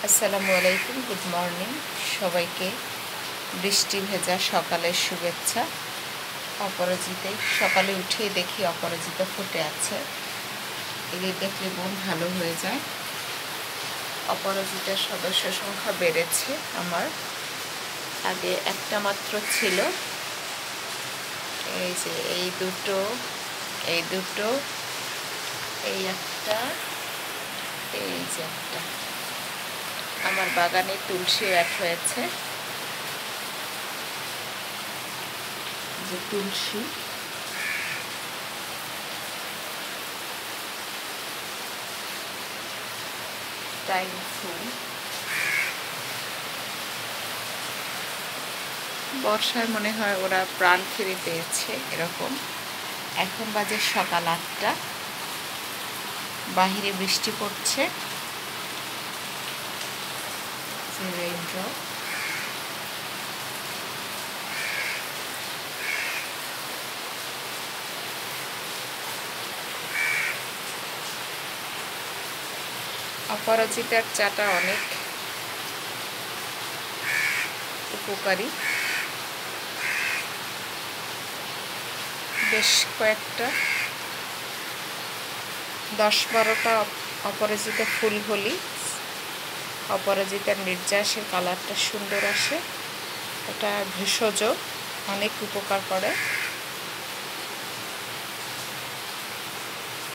আসসালামু আলাইকুম, good morning সবাইকে। বৃষ্টি ভেজা সকালের শুভেচ্ছা। অপরাজিতে সকালে উঠেই দেখি অপরাজিতা ফুটে আছে। এদের দেখলে মন ভালো হয়ে যায়। অপরাজিতার সদস্য সংখ্যা বেড়েছে। আমার আগে একটা মাত্র ছিল। এই যে এই দুটো, এই একটা, এই যে একটা। আমার বাগানে তুলসী অ্যাড হয়েছে, যে তুলসী টাইম ফুল। বর্ষায় মনে হয় ওরা প্রাণ ফিরে পেয়েছে এরকম। এখন বাজে সকাল 8টা, বাহিরে বৃষ্টি পড়ছে। রেইনড্রপ। অপরাজিতার চাটা অনেক উপকারী। বেশ কয়েকটা 10-12টা অপরাজিতা ফুল হলি অপরাজিতার নির্যাসের কালারটা সুন্দর আসে। এটা ভেষজ, অনেক উপকার করে।